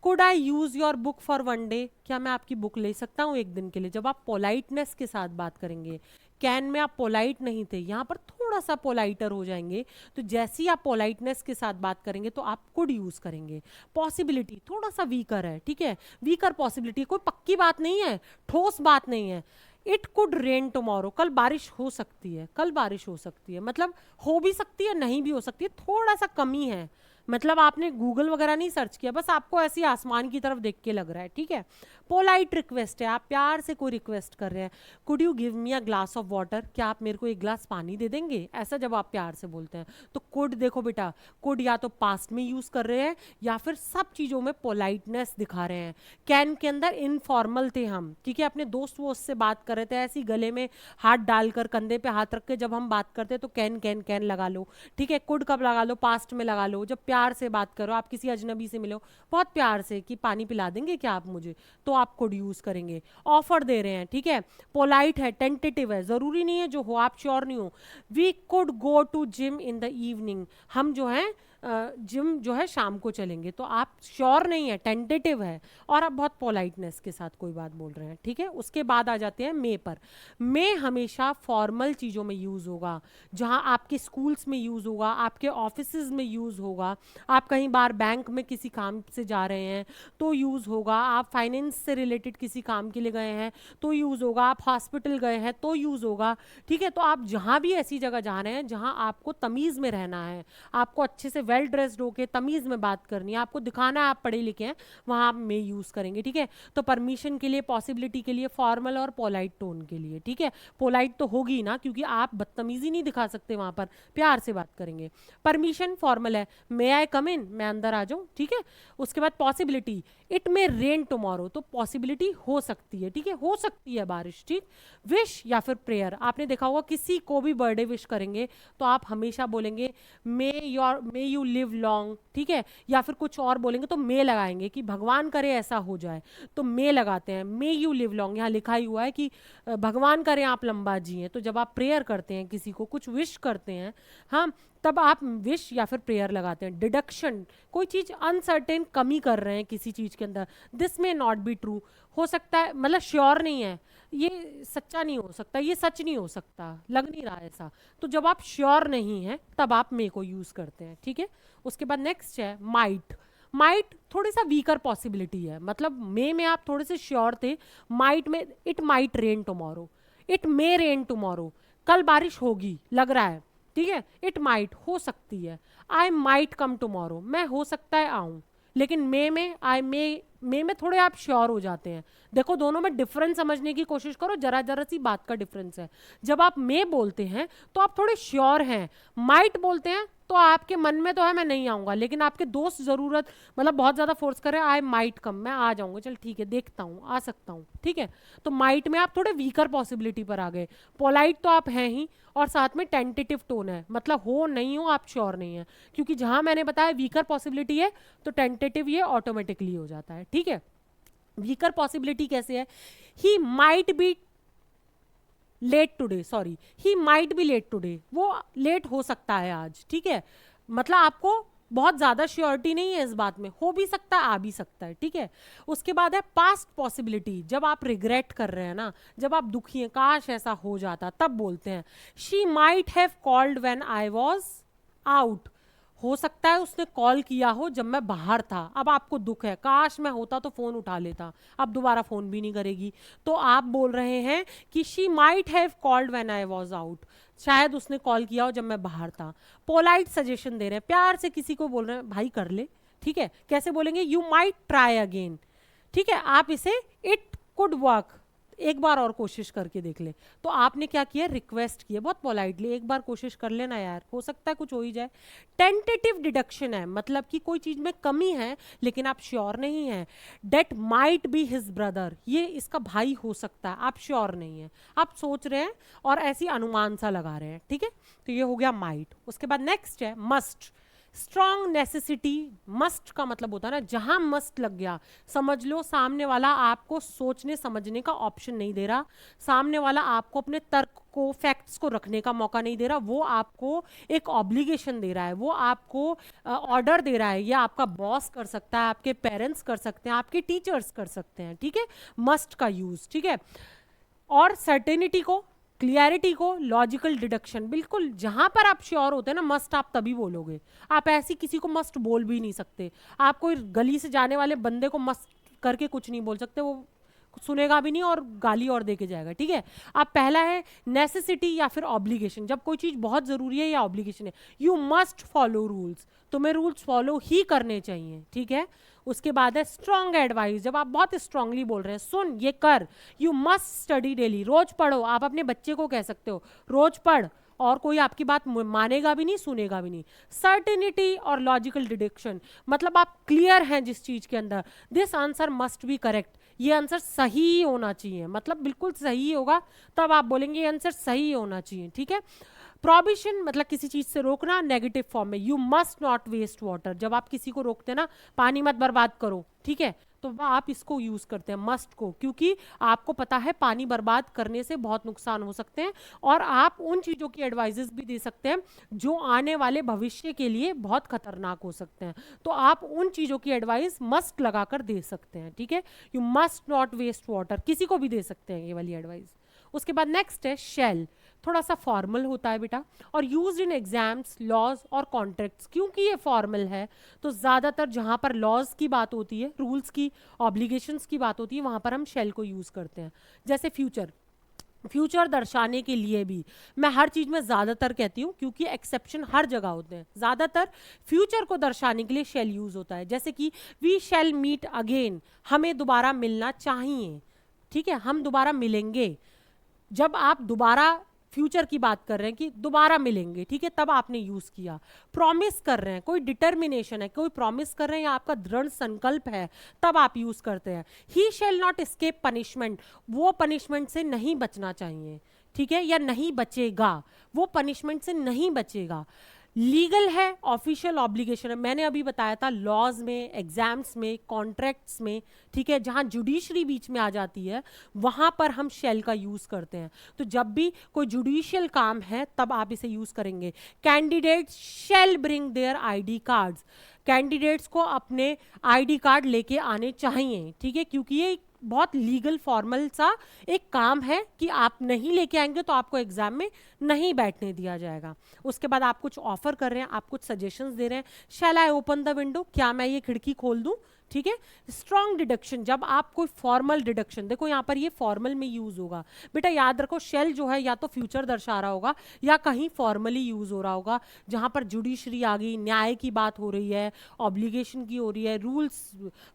could I use your book for one day, क्या मैं आपकी बुक ले सकता हूँ एक दिन के लिए, जब आप पोलाइटनेस के साथ बात करेंगे। कैन में आप पोलाइट नहीं थे, यहाँ पर थोड़ा सा पोलाइटर हो जाएंगे, तो जैसे ही आप पोलाइटनेस के साथ बात करेंगे तो आप कुड यूज करेंगे। पॉसिबिलिटी थोड़ा सा वीकर है, ठीक है, वीकर पॉसिबिलिटी, कोई पक्की बात नहीं है, ठोस बात नहीं है। इट कुड रेन टुमारो, कल बारिश हो सकती है, कल बारिश हो सकती है, मतलब हो भी सकती है नहीं भी हो सकती है, थोड़ा सा कमी है, मतलब आपने गूगल वगैरह नहीं सर्च किया, बस आपको ऐसी आसमान की तरफ देख के लग रहा है, ठीक है। पोलाइट रिक्वेस्ट है, आप प्यार से कोई रिक्वेस्ट कर रहे हैं, could you give me a glass of water, क्या आप मेरे को एक ग्लास पानी दे देंगे, ऐसा जब आप प्यार से बोलते हैं। तो कुड देखो बेटा, कुड या तो पास्ट में यूज कर रहे हैं या फिर सब चीजों में पोलाइटनेस दिखा रहे हैं। कैन के अंदर इनफॉर्मल थे हम, ठीक है, अपने दोस्त वो उससे बात कर रहे थे, ऐसी गले में हाथ डालकर, कंधे पे हाथ रख के जब हम बात करते हैं तो कैन कैन कैन लगा लो, ठीक है। कुड कब लगा लो, पास्ट में लगा लो, जब प्यार से बात करो, आप किसी अजनबी से मिलो बहुत प्यार से कि पानी पिला देंगे क्या आप मुझे, तो आप कुड यूज करेंगे। ऑफर दे रहे हैं, ठीक है, पोलाइट है, टेंटेटिव है, जरूरी नहीं है जो हो आप श्योर नहीं हो। We could go to gym in the evening, हम जो है जिम जो है शाम को चलेंगे, तो आप श्योर नहीं है, टेंटेटिव है, और आप बहुत पोलाइटनेस के साथ कोई बात बोल रहे हैं, ठीक है। उसके बाद आ जाते हैं मे पर। मे हमेशा फॉर्मल चीज़ों में यूज़ होगा, जहां आपके स्कूल्स में यूज़ होगा, आपके ऑफिसेज में यूज़ होगा, आप कहीं बाहर बैंक में किसी काम से जा रहे हैं तो यूज़ होगा, आप फाइनेंस से रिलेटेड किसी काम के लिए गए हैं तो यूज़ होगा, आप हॉस्पिटल गए हैं तो यूज़ होगा, ठीक है। तो आप जहाँ भी ऐसी जगह जा रहे हैं जहाँ आपको तमीज़ में रहना है, आपको अच्छे से वेल ड्रेस्ड होके तमीज़ में बात करनी है, आपको दिखाना है आप पढ़े लिखे हैं, वहाँ आप मे यूज़ करेंगे, ठीक है। तो परमिशन के लिए, पॉसिबिलिटी के लिए, फॉर्मल और पोलाइट टोन के लिए, ठीक है। पोलाइट तो होगी ना, क्योंकि आप बदतमीजी नहीं दिखा सकते, वहाँ पर प्यार से बात करेंगे। परमिशन फॉर्मल है, मे आई कम इन, मैं अंदर आ जाऊँ, ठीक है। उसके बाद possibility, it may rain tomorrow, तो पॉसिबिलिटी हो सकती है, ठीक है, हो सकती है बारिश, ठीक। विश या फिर प्रेयर, आपने देखा होगा किसी को भी बर्थडे विश करेंगे तो आप हमेशा बोलेंगे मे यू लिव लॉन्ग, ठीक है, या फिर कुछ और बोलेंगे तो मे लगाएंगे कि भगवान करे ऐसा हो जाए, तो मे लगाते हैं। मे यू लिव लॉन्ग, यहाँ लिखा ही हुआ है कि भगवान करे आप लंबा जिए, तो जब आप प्रेयर करते हैं, किसी को कुछ विश करते हैं, हाँ, तब आप विश या फिर प्रेयर लगाते हैं। डिडक्शन, कोई चीज अनसर्टेन, कमी कर रहे हैं किसी चीज के अंदर, दिस में नॉट बी ट्रू, हो सकता है, मतलब श्योर नहीं है, ये सच्चा नहीं हो सकता, ये सच नहीं हो सकता, लग नहीं रहा ऐसा, तो जब आप श्योर नहीं है तब आप मे को यूज करते हैं, ठीक है। उसके बाद नेक्स्ट है माइट। माइट थोड़ी सा वीकर पॉसिबिलिटी है, मतलब मे में आप थोड़े से श्योर थे, माइट में it might rain tomorrow, it may rain tomorrow, कल बारिश होगी लग रहा है, ठीक है। इट माइट हो सकती है, आई माइट कम टुमारो, मैं हो सकता है आऊं, लेकिन मे में आई मे मे में थोड़े आप श्योर हो जाते हैं। देखो दोनों में डिफरेंस समझने की कोशिश करो, जरा जरा सी बात का डिफरेंस है। जब आप मे बोलते हैं तो आप थोड़े श्योर हैं, माइट बोलते हैं तो आपके मन में तो है मैं नहीं आऊंगा, लेकिन आपके दोस्त जरूरत मतलब बहुत ज्यादा फोर्स करे आई माइट कम, मैं आ जाऊंगा, चल ठीक है देखता हूँ आ सकता हूँ, ठीक है। तो माइट में आप थोड़े वीकर पॉसिबिलिटी पर आ गए। पोलाइट तो आप हैं ही, और साथ में टेंटेटिव टोन है, मतलब हो नहीं हो आप श्योर नहीं है, क्योंकि जहां मैंने बताया वीकर पॉसिबिलिटी है तो टेंटेटिव ये ऑटोमेटिकली हो जाता है, ठीक है। वीकर पॉसिबिलिटी कैसे है, he might be late today, sorry he might be late today, वो लेट हो सकता है आज, ठीक है। मतलब आपको बहुत ज्यादा श्योरिटी नहीं है इस बात में, हो भी सकता है आ भी सकता है, ठीक है। उसके बाद है पास्ट पॉसिबिलिटी, जब आप रिग्रेट कर रहे हैं ना, जब आप दुखी हैं काश ऐसा हो जाता, तब बोलते हैं she might have called when I was out, हो सकता है उसने कॉल किया हो जब मैं बाहर था, अब आपको दुख है काश मैं होता तो फोन उठा लेता, अब दोबारा फोन भी नहीं करेगी, तो आप बोल रहे हैं कि she might have called when I was out, शायद उसने कॉल किया हो जब मैं बाहर था। पोलाइट सजेशन दे रहे हैं, प्यार से किसी को बोल रहे हैं भाई कर ले, ठीक है। कैसे बोलेंगे, यू माइट ट्राई अगेन, ठीक है। आप इसे इट कुड वर्क, एक बार और कोशिश करके देख ले, तो आपने क्या किया, रिक्वेस्ट किया बहुत पोलाइटली, एक बार कोशिश कर लेना यार, हो सकता है कुछ हो ही जाए। टेंटेटिव डिडक्शन है, मतलब कि कोई चीज में कमी है लेकिन आप श्योर नहीं है। That might be his brother, ये इसका भाई हो सकता है, आप श्योर नहीं है, आप सोच रहे हैं और ऐसी अनुमान सा लगा रहे हैं, ठीक है। तो ये हो गया माइट। उसके बाद नेक्स्ट है मस्ट, स्ट्रॉन्ग नेसेसिटी, मस्ट का मतलब होता है ना, जहां मस्ट लग गया समझ लो सामने वाला आपको सोचने समझने का ऑप्शन नहीं दे रहा, सामने वाला आपको अपने तर्क को फैक्ट्स को रखने का मौका नहीं दे रहा, वो आपको एक ऑब्लिगेशन दे रहा है, वो आपको ऑर्डर दे रहा है, ये आपका बॉस कर सकता है, आपके पेरेंट्स कर सकते हैं, आपके टीचर्स कर सकते हैं, ठीक है। मस्ट का यूज, ठीक है। और सर्टेनिटी को, क्लियरिटी को, लॉजिकल डिडक्शन, बिल्कुल जहां पर आप श्योर होते हैं ना मस्ट आप तभी बोलोगे, आप ऐसी किसी को मस्ट बोल भी नहीं सकते, आप कोई गली से जाने वाले बंदे को मस्ट करके कुछ नहीं बोल सकते, वो सुनेगा भी नहीं और गाली और देके जाएगा, ठीक है। अब पहला है नेसेसिटी या फिर ऑब्लिगेशन, जब कोई चीज बहुत जरूरी है या ऑब्लिगेशन है, यू मस्ट फॉलो रूल्स, तुम्हें रूल्स फॉलो ही करने चाहिए, ठीक है। उसके बाद है स्ट्रॉन्ग एडवाइस, जब आप बहुत स्ट्रांगली बोल रहे हैं सुन ये कर, यू मस्ट स्टडी डेली, रोज पढ़ो, आप अपने बच्चे को कह सकते हो रोज पढ़, और कोई आपकी बात मानेगा भी नहीं सुनेगा भी नहीं। सर्टेनिटी और लॉजिकल डिडक्शन, मतलब आप क्लियर हैं जिस चीज के अंदर, this answer must be correct, ये आंसर सही होना चाहिए, मतलब बिल्कुल सही होगा तब आप बोलेंगे ये आंसर सही होना चाहिए, ठीक है। प्रोबिशन मतलब किसी चीज से रोकना, नेगेटिव फॉर्म में you must not waste water, जब आप किसी को रोकते हैं ना पानी मत बर्बाद करो, ठीक है, तो आप इसको यूज करते हैं मस्ट को, क्योंकि आपको पता है पानी बर्बाद करने से बहुत नुकसान हो सकते हैं, और आप उन चीजों की एडवाइजेस भी दे सकते हैं जो आने वाले भविष्य के लिए बहुत खतरनाक हो सकते हैं, तो आप उन चीजों की एडवाइस मस्ट लगाकर दे सकते हैं, ठीक है। You must not waste water किसी को भी दे सकते हैं ये वाली एडवाइस। उसके बाद नेक्स्ट है शेल, थोड़ा सा फॉर्मल होता है बेटा, और यूज्ड इन एग्जाम्स, लॉज और कॉन्ट्रैक्ट्स, क्योंकि ये फॉर्मल है तो ज्यादातर जहां पर लॉज की बात होती है, रूल्स की, ऑब्लिगेशंस की बात होती है, वहां पर हम शेल को यूज करते हैं। जैसे फ्यूचर, फ्यूचर दर्शाने के लिए भी मैं हर चीज में ज्यादातर कहती हूँ क्योंकि एक्सेप्शन हर जगह होते हैं, ज्यादातर फ्यूचर को दर्शाने के लिए शेल यूज होता है, जैसे कि वी शैल मीट अगेन, हमें दोबारा मिलना चाहिए, ठीक है, हम दोबारा मिलेंगे। जब आप दोबारा फ्यूचर की बात कर रहे हैं कि दोबारा मिलेंगे, ठीक है, तब आपने यूज किया। प्रॉमिस कर रहे हैं, कोई डिटर्मिनेशन है, कोई प्रॉमिस कर रहे हैं या आपका दृढ़ संकल्प है, तब आप यूज करते हैं। ही शैल नॉट एस्केप पनिशमेंट, वो पनिशमेंट से नहीं बचना चाहिए, ठीक है, या नहीं बचेगा, वो पनिशमेंट से नहीं बचेगा। लीगल है, ऑफिशियल ऑब्लिगेशन है, मैंने अभी बताया था लॉज में, एग्जाम्स में, कॉन्ट्रैक्ट्स में, ठीक है, जहां जुडिशरी बीच में आ जाती है वहां पर हम शेल का यूज करते हैं, तो जब भी कोई जुडिशियल काम है तब आप इसे यूज करेंगे। Candidate shell bring their ID cards, candidates को अपने आईडी कार्ड लेके आने चाहिए, ठीक है, क्योंकि ये बहुत लीगल फॉर्मल सा एक काम है कि आप नहीं लेके आएंगे तो आपको एग्जाम में नहीं बैठने दिया जाएगा। उसके बाद आप कुछ ऑफर कर रहे हैं, आप कुछ सजेशंस दे रहे हैं, शैल आई ओपन द विंडो, क्या मैं ये खिड़की खोल दूं, ठीक है। स्ट्रॉन्ग डिडक्शन, जब आप कोई फॉर्मल डिडक्शन, देखो यहाँ पर ये फॉर्मल में यूज होगा बेटा, याद रखो शेल जो है या तो फ्यूचर दर्शा रहा होगा या कहीं फॉर्मली यूज हो रहा होगा, जहां पर जुडिशरी आ गई, न्याय की बात हो रही है, ऑब्लिगेशन की हो रही है, रूल्स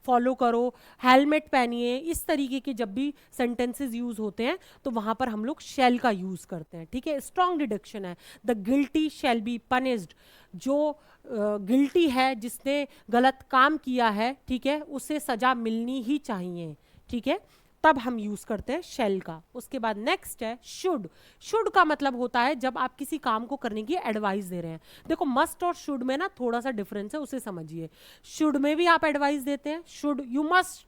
फॉलो करो, हेलमेट पहनिए, इस तरीके के जब भी सेंटेंसेस यूज होते हैं तो वहां पर हम लोग शेल का यूज करते हैं, ठीक है। स्ट्रॉन्ग डिडक्शन है, the guilty shall be punished, जो गिल्टी है, जिसने गलत काम किया है, ठीक है, उसे सजा मिलनी ही चाहिए, ठीक है, तब हम यूज करते हैं शेल का। उसके बाद नेक्स्ट है शुड। शुड का मतलब होता है जब आप किसी काम को करने की एडवाइस दे रहे हैं। देखो मस्ट और शुड में ना थोड़ा सा डिफरेंस है, उसे समझिए। शुड में भी आप एडवाइस देते हैं, should you must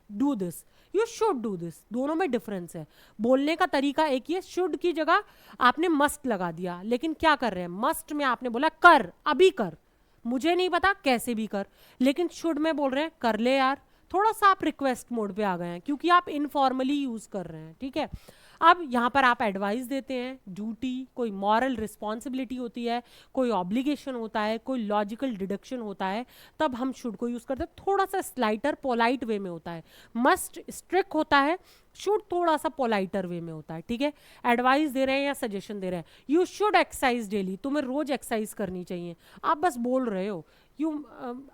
do this, you should do this, दोनों में डिफरेंस है। बोलने का तरीका एक ही है, शुड की जगह आपने मस्ट लगा दिया, लेकिन क्या कर रहे हैं, मस्ट में आपने बोला कर, अभी कर, मुझे नहीं पता कैसे भी कर, लेकिन शुड में बोल रहे हैं कर ले यार, थोड़ा सा आप रिक्वेस्ट मोड पे आ गए हैं क्योंकि आप इनफॉर्मली यूज कर रहे हैं, ठीक है। अब यहाँ पर आप एडवाइस देते हैं, ड्यूटी, कोई मॉरल रिस्पॉन्सिबिलिटी होती है, कोई ऑब्लिगेशन होता है, कोई लॉजिकल डिडक्शन होता है, तब हम शुड को यूज करते हैं। थोड़ा सा स्लाइटर पोलाइट वे में होता है, मस्ट स्ट्रिक्ट होता है, शुड थोड़ा सा पोलाइटर वे में होता है, ठीक है। एडवाइस दे रहे हैं या सजेशन दे रहे हैं, यू शुड एक्सरसाइज डेली, तुम्हें रोज एक्सरसाइज करनी चाहिए, आप बस बोल रहे हो, यू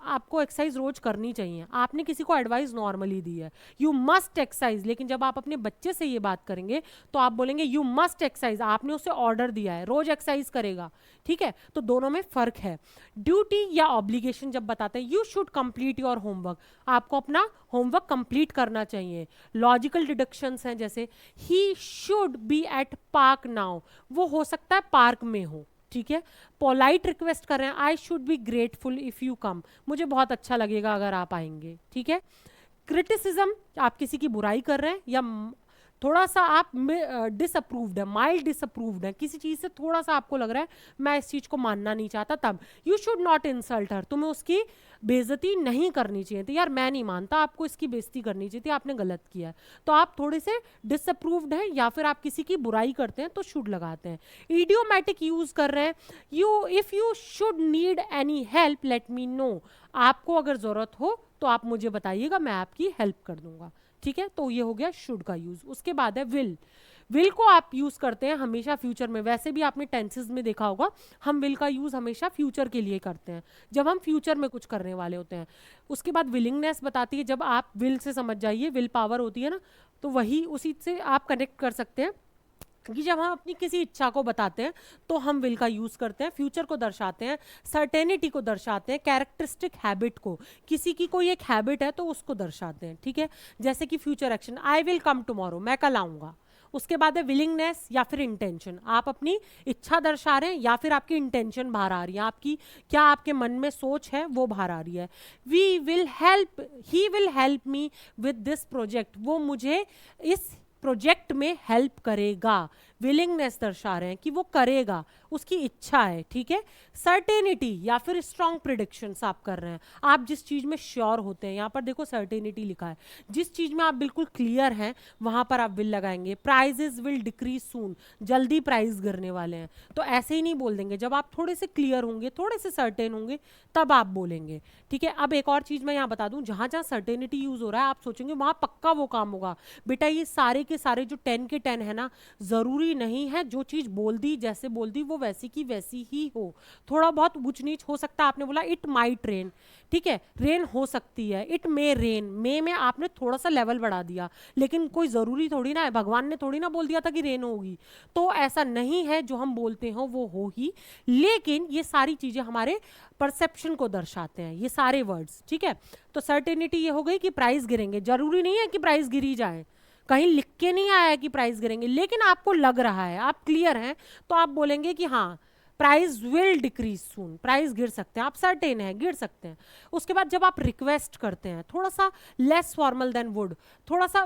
आपको एक्सरसाइज रोज करनी चाहिए, आपने किसी को एडवाइस नॉर्मली दी है, यू मस्ट एक्सरसाइज, लेकिन जब आप अपने बच्चे से ये बात करेंगे तो आप बोलेंगे यू मस्ट एक्सरसाइज, आपने उसे ऑर्डर दिया है, रोज एक्सरसाइज करेगा, ठीक है। तो दोनों में फर्क है। ड्यूटी या ऑब्लिगेशन जब बताते हैं, you should complete your homework, आपको अपना होमवर्क कंप्लीट करना चाहिए। लॉजिकल डिडक्शंस हैं जैसे he should be at park now, वो हो सकता है पार्क में हो, ठीक है। पोलाइट रिक्वेस्ट कर रहे हैं, I should be grateful if you come, मुझे बहुत अच्छा लगेगा अगर आप आएंगे, ठीक है। क्रिटिसिज्म, आप किसी की बुराई कर रहे हैं या थोड़ा सा आप डिसअप्रूव्ड है, माइल्ड डिसअप्रूव्ड है, किसी चीज से थोड़ा सा आपको लग रहा है मैं इस चीज को मानना नहीं चाहता, तब यू शुड नॉट इंसल्ट हर, तुम्हें उसकी बेइज्जती नहीं करनी चाहिए थी, यार मैं नहीं मानता, आपको इसकी बेइज्जती करनी चाहिए थी, आपने गलत किया है, तो आप थोड़े से डिसअप्रूव्ड हैं, या फिर आप किसी की बुराई करते हैं तो शुड लगाते हैं। इडियोमैटिक यूज कर रहे हैं, you if you should need any help let me know, आपको अगर जरूरत हो तो आप मुझे बताइएगा, मैं आपकी हेल्प कर दूंगा, ठीक है। तो ये हो गया शुड का यूज। उसके बाद है विल। विल को आप यूज करते हैं हमेशा फ्यूचर में, वैसे भी आपने टेंसेस में देखा होगा हम विल का यूज हमेशा फ्यूचर के लिए करते हैं, जब हम फ्यूचर में कुछ करने वाले होते हैं। उसके बाद विलिंगनेस बताती है, जब आप विल से समझ जाइए, विल पावर होती है ना, तो वही उसी से आप कनेक्ट कर सकते हैं कि जब हम अपनी किसी इच्छा को बताते हैं तो हम विल का यूज करते हैं, फ्यूचर को दर्शाते हैं, सर्टेनिटी को दर्शाते हैं, कैरेक्टरिस्टिक हैबिट को, किसी की कोई एक हैबिट है तो उसको दर्शाते हैं, ठीक है। जैसे कि future action, I will come tomorrow, मैं कल आऊंगा। उसके बाद है विलिंगनेस या फिर इंटेंशन, आप अपनी इच्छा दर्शा रहे हैं या फिर आपकी इंटेंशन बाहर आ रही है, आपकी क्या आपके मन में सोच है वो बाहर आ रही है। We will help, he will help me with this project, वो मुझे इस प्रोजेक्ट में हेल्प करेगा, विलिंगनेस दर्शा रहे हैं कि वो करेगा, उसकी इच्छा है, ठीक है। सर्टेनिटी या फिर स्ट्रॉन्ग प्रिडिक्शंस आप कर रहे हैं, आप जिस चीज में श्योर होते हैं, यहाँ पर देखो सर्टेनिटी लिखा है, जिस चीज में आप बिल्कुल क्लियर हैं वहां पर आप विल लगाएंगे। प्राइजेस विल डिक्रीज सून, जल्दी प्राइस गिरने वाले हैं, तो ऐसे ही नहीं बोल देंगे, जब आप थोड़े से क्लियर होंगे, थोड़े से सर्टेन होंगे, तब आप बोलेंगे, ठीक है। अब एक और चीज मैं यहाँ बता दूं, जहां जहां सर्टेनिटी यूज हो रहा है आप सोचेंगे वहां पक्का वो काम होगा, बेटा ये सारे के सारे जो 10 के 10 है ना, जरूरी नहीं है जो चीज बोल दी, जैसे बोल दी वो वैसी की वैसी ही हो, थोड़ा बहुत ऊंच नीच हो सकता है। आपने बोला इट माइट रेन, ठीक है, रेन हो सकती है, इट मे रेन, मे में आपने थोड़ा सा लेवल बढ़ा दिया, लेकिन कोई जरूरी थोड़ी ना है, भगवान ने थोड़ी ना बोल दिया था कि रेन होगी, तो ऐसा नहीं है जो हम बोलते हो वो हो ही, लेकिन ये सारी चीजें हमारे परसेप्शन को दर्शाते हैं, ये सारे वर्ड्स, ठीक है। तो सर्टेनिटी ये हो गई कि प्राइस गिरेंगे, जरूरी नहीं है कि प्राइस गिरी जाए, कहीं लिख के नहीं आया है कि प्राइस गिरेंगे, लेकिन आपको लग रहा है, आप क्लियर हैं, तो आप बोलेंगे कि हाँ price will decrease soon, price गिर सकते हैं, आप सर्टेन है गिर सकते हैं। उसके बाद जब आप रिक्वेस्ट करते हैं, थोड़ा सा लेस फॉर्मल देन वुड, थोड़ा सा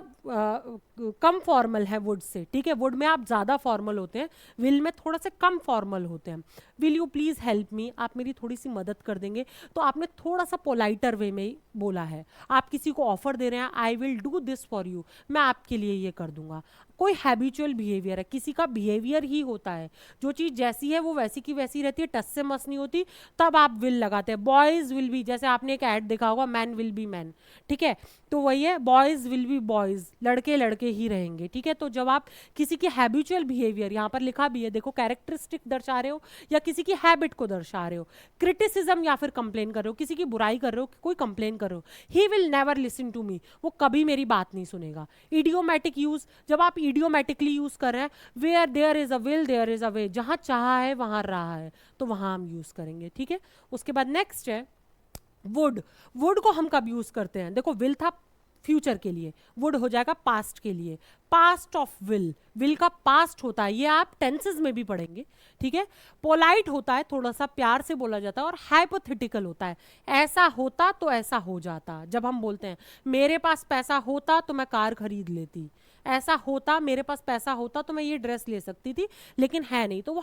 कम फॉर्मल है वुड से, ठीक है, वुड में आप ज्यादा फॉर्मल होते हैं, विल में थोड़ा से कम फॉर्मल होते हैं। Will you please help me, आप मेरी थोड़ी सी मदद कर देंगे, तो आपने थोड़ा सा पोलाइटर वे में बोला है। आप किसी को ऑफर दे रहे हैं, I will do this for you, मैं आपके लिए ये कर दूंगा। कोई हैबिचुअल बिहेवियर है, किसी का बिहेवियर ही होता है, जो चीज़ जैसी है वो वैसी की वैसी रहती है, टस से मस नहीं होती, तब आप विल लगाते हैं। बॉयज़ विल बी, जैसे आपने एक ऐड देखा होगा, मैन विल बी मैन, ठीक है, तो वही है, बॉयज़ विल बी बॉयज़, लड़के लड़के ही रहेंगे, ठीक है। तो जब आप किसी की हैबिचुअल बिहेवियर, यहाँ पर लिखा भी है देखो, कैरेक्टरिस्टिक दर्शा रहे हो या किसी की हैबिट को दर्शा रहे हो, क्रिटिसिज्म या फिर कंप्लेन कर रहे हो, किसी की बुराई कर रहे हो, कोई कंप्लेन कर रहे हो, he will never listen to me, वो कभी मेरी बात नहीं सुनेगा। इडियोमैटिक यूज, जब आप इडियोमैटिकली यूज कर रहे हैं, where there is a will there is a way, जहां चाहा है वहां रहा है, तो वहां हम यूज करेंगे, ठीक है। उसके बाद नेक्स्ट है वुड। वुड को हम कब यूज करते हैं, देखो विल था फ्यूचर के लिए, वुड हो जाएगा पास्ट के लिए, पास्ट ऑफ विल, विल का पास्ट होता है, ये आप टेंसेस में भी पढ़ेंगे, ठीक है। पोलाइट होता है, थोड़ा सा प्यार से बोला जाता है, और हाइपोथेटिकल होता है, ऐसा होता तो ऐसा हो जाता, जब हम बोलते हैं मेरे पास पैसा होता तो मैं कार खरीद लेती, ऐसा होता, मेरे पास पैसा होता तो मैं ये ड्रेस ले सकती थी, लेकिन है नहीं, तो वो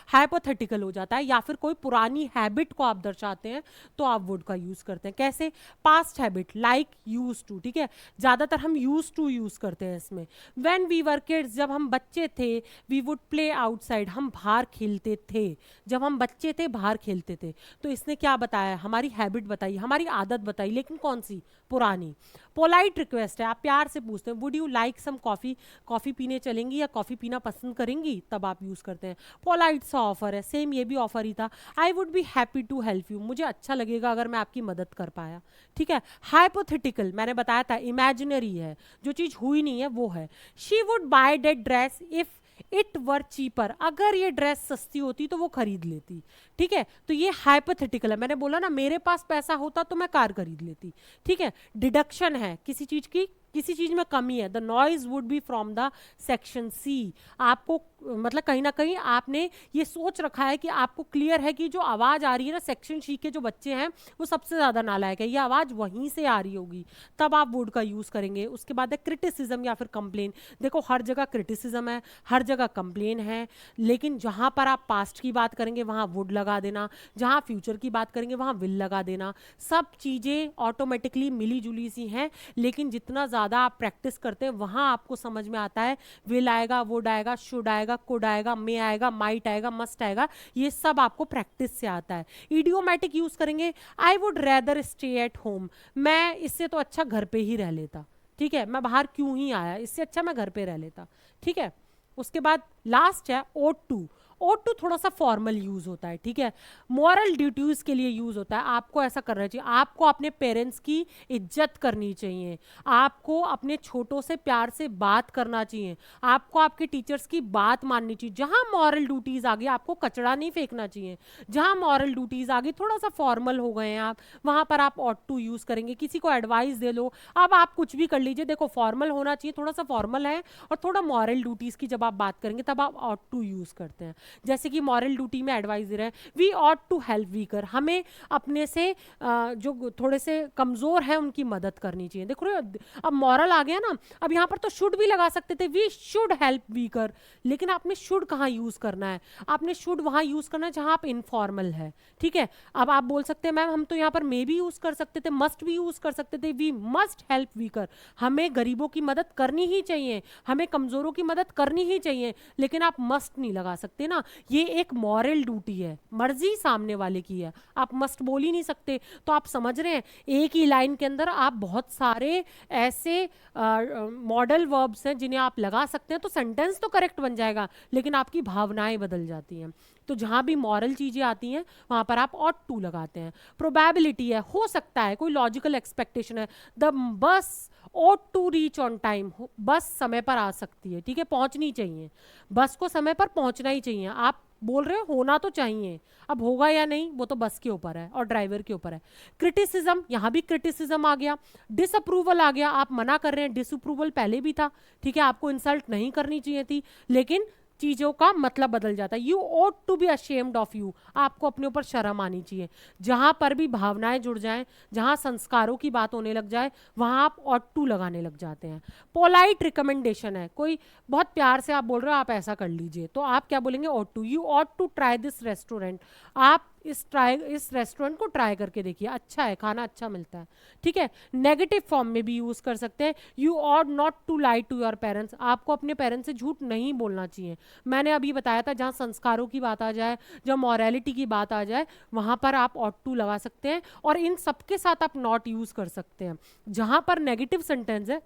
हाइपोथेटिकल हो जाता है। या फिर कोई पुरानी हैबिट को आप दर्शाते हैं तो आप वुड का यूज करते हैं, कैसे, past habit, like use to, ठीक है, ज्यादातर हम यूज टू यूज करते हैं इसमें। व्हेन वी वर किड्स, जब हम बच्चे थे, वी वुड प्ले आउटसाइड, हम बाहर खेलते थे, जब हम बच्चे थे बाहर खेलते थे। तो इसने क्या बताया, हमारी हैबिट बताई, हमारी आदत बताई, लेकिन कौन सी, पुरानी। पोलाइट रिक्वेस्ट है, आप प्यार से पूछते हैं, would you like some coffee, coffee पीने चलेंगी या कॉफी पीना पसंद करेंगी, तब आप यूज करते हैं। पोलाइट सा ऑफर है, सेम ये भी ऑफर ही था, I would be happy to help you, मुझे अच्छा लगेगा अगर मैं आपकी मदद कर पाया, ठीक है। हाइपोथेटिकल मैंने बताया था, इमेजिनरी है, जो चीज हुई नहीं है वो है। She would by that dress if it were cheaper, अगर ये ड्रेस सस्ती होती तो वो खरीद लेती, ठीक है। तो ये हाइपोथेटिकल है, मैंने बोला ना मेरे पास पैसा होता तो मैं कार खरीद लेती, ठीक है। डिडक्शन है, किसी चीज की, किसी चीज में कमी है, the noise would be from the section C, आपको मतलब कहीं ना कहीं आपने ये सोच रखा है कि आपको क्लियर है कि जो आवाज आ रही है ना, सेक्शन सी के जो बच्चे हैं वो सबसे ज्यादा नालायक है, ये आवाज वहीं से आ रही होगी, तब आप वुड का यूज करेंगे। उसके बाद है क्रिटिसिज्म या फिर कंप्लेन, देखो हर जगह क्रिटिसिज्म है, हर जगह कंप्लेन है, लेकिन जहां पर आप पास्ट की बात करेंगे वहां वुड लगा देना, जहां फ्यूचर की बात करेंगे वहां विल लगा देना, सब चीजें ऑटोमेटिकली मिली जुली सी हैं, लेकिन जितना ज्यादा आप प्रैक्टिस करते हैं वहां आपको समझ में आता है, विल आएगा, वुड आएगा, शुड आएगा, कुड आएगा, मे आएगा, माइट आएगा, मस्ट आएगा, ये सब आपको प्रैक्टिस से आता है। इडियोमैटिक यूज करेंगे, I would rather stay at home, मैं इससे तो अच्छा घर पे ही रह लेता, ठीक है, मैं बाहर क्यों ही आया, इससे अच्छा मैं घर पे रह लेता, ठीक है। उसके बाद लास्ट है ओट टू। ओट टू थोड़ा सा फॉर्मल यूज होता है, ठीक है, मॉरल ड्यूटीज के लिए यूज होता है, आपको ऐसा करना चाहिए, आपको अपने पेरेंट्स की इज्जत करनी चाहिए, आपको अपने छोटों से प्यार से बात करना चाहिए, आपको आपके टीचर्स की बात माननी चाहिए। जहां मॉरल ड्यूटीज आ गई, आपको कचड़ा नहीं फेंकना चाहिए, जहां मॉरल ड्यूटीज आ गई, थोड़ा सा फॉर्मल हो गए हैं आप, वहां पर आप ऑट टू यूज करेंगे। किसी को एडवाइस दे लो, अब आप कुछ भी कर लीजिए, देखो फॉर्मल होना चाहिए, थोड़ा सा फॉर्मल है, और थोड़ा मॉरल ड्यूटीज की जब आप बात करेंगे तब आप ऑट टू यूज करते हैं। जैसे कि मॉरल ड्यूटी में एडवाइस दे रहे हैं, we ought to help weaker, हमें अपने से जो थोड़े से कमजोर हैं उनकी मदद करनी चाहिए। देखो अब मॉरल आ गया ना, अब यहाँ पर तो शुड भी लगा सकते थे, वी शुड हेल्प वीकर, लेकिन आपने शुड कहाँ यूज करना है, आपने शुड वहां यूज करना है जहां आप इनफॉर्मल है, ठीक है। अब आप बोल सकते हैं मैम हम तो यहाँ पर मे भी यूज कर सकते थे, मस्ट भी यूज कर सकते थे, वी मस्ट हेल्प वीकर, हमें गरीबों की मदद करनी ही चाहिए, हमें कमजोरों की मदद करनी ही चाहिए, लेकिन आप मस्ट नहीं लगा सकते ना, ये एक मॉरल ड्यूटी है, मर्जी सामने वाले की है, आप मस्ट बोल ही नहीं सकते। तो आप समझ रहे हैं एक ही लाइन के अंदर आप बहुत सारे ऐसे मॉडल वर्ब्स हैं जिन्हें आप लगा सकते हैं, तो सेंटेंस तो करेक्ट बन जाएगा, लेकिन आपकी भावनाएं बदल जाती हैं। तो जहां भी मॉरल चीजें आती हैं वहां पर आप ऑट टू लगाते हैं। प्रोबेबिलिटी है, हो सकता है, कोई लॉजिकल एक्सपेक्टेशन है, the bus ought to reach on time, bus समय पर आ सकती है, ठीक है, पहुंचनी चाहिए, बस को समय पर पहुंचना ही चाहिए, आप बोल रहे हो होना तो चाहिए, अब होगा या नहीं वो तो बस के ऊपर है और ड्राइवर के ऊपर है। क्रिटिसिज्म, यहां भी क्रिटिसिज्म आ गया, डिसअप्रूवल आ गया, आप मना कर रहे हैं, डिसअप्रूवल पहले भी था, ठीक है, आपको इंसल्ट नहीं करनी चाहिए थी, लेकिन चीजों का मतलब बदल जाता है। You ought to be ashamed of you, आपको अपने ऊपर शर्म आनी चाहिए। जहां पर भी भावनाएं जुड़ जाएं, जहां संस्कारों की बात होने लग जाए, वहां आप ought टू लगाने लग जाते हैं। पोलाइट रिकमेंडेशन है, कोई बहुत प्यार से आप बोल रहे हो आप ऐसा कर लीजिए, तो आप क्या बोलेंगे ought to, you ought to try this restaurant, आप इस रेस्टोरेंट को ट्राई करके देखिए, अच्छा है, खाना अच्छा मिलता है। ठीक है, नेगेटिव फॉर्म में भी यूज कर सकते हैं, you ought not to lie to your parents, आपको अपने पेरेंट्स से झूठ नहीं बोलना चाहिए। मैंने अभी बताया था, जहाँ संस्कारों की बात आ जाए, जहाँ मॉरलिटी की बात आ जाए, वहां पर आप ऑट टू लगा सकते हैं, और इन सबके साथ आप नॉट यूज कर सकते हैं। जहां पर नेगेटिव सेंटेंस है,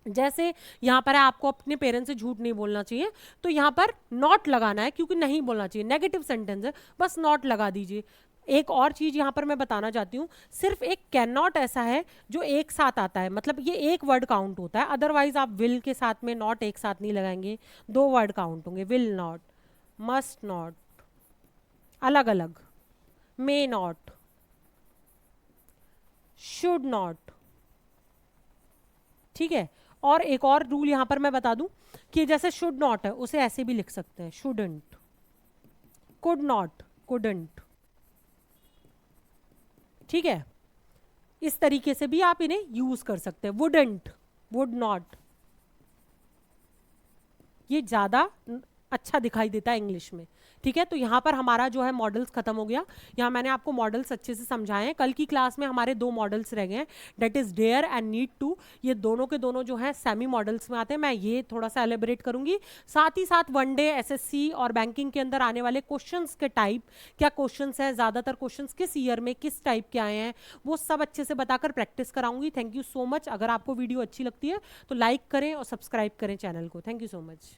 जैसे यहाँ पर है आपको अपने पेरेंट्स से झूठ नहीं बोलना चाहिए, तो यहाँ पर नॉट लगाना है, क्योंकि नहीं बोलना चाहिए, नेगेटिव सेंटेंस है, बस नॉट लगा दीजिए। एक और चीज यहाँ पर मैं बताना चाहती हूँ, सिर्फ एक कैन नॉट ऐसा है जो एक साथ आता है, मतलब ये एक वर्ड काउंट होता है, अदरवाइज आप विल के साथ में नॉट एक साथ नहीं लगाएंगे, दो वर्ड काउंट होंगे, विल नॉट, मस्ट नॉट, अलग अलग, मे नॉट, शुड नॉट। ठीक है, और एक और रूल यहां पर मैं बता दूं कि जैसे शुड नॉट है, उसे ऐसे भी लिख सकते हैं, शुडंट, कुड नॉट, कुडंट। ठीक है, इस तरीके से भी आप इन्हें यूज कर सकते हैं, वुडंट, वुड नॉट, ये ज्यादा अच्छा दिखाई देता है इंग्लिश में। ठीक है, तो यहाँ पर हमारा जो है मॉडल्स खत्म हो गया। यहाँ मैंने आपको मॉडल्स अच्छे से समझाए हैं। कल की क्लास में हमारे दो मॉडल्स रह गए हैं, that is dare and need to. ये दोनों के दोनों जो है सेमी मॉडल्स में आते हैं, मैं ये थोड़ा सा एलिबरेट करूंगी। साथ ही साथ वनडे, एसएससी और बैंकिंग के अंदर आने वाले क्वेश्चंस के टाइप, क्या क्वेश्चंस है, ज्यादातर क्वेश्चंस किस ईयर में किस टाइप के आए हैं, वो सब अच्छे से बताकर प्रैक्टिस कराऊंगी। Thank you so much. अगर आपको वीडियो अच्छी लगती है तो लाइक करें और सब्सक्राइब करें चैनल को। Thank you so much.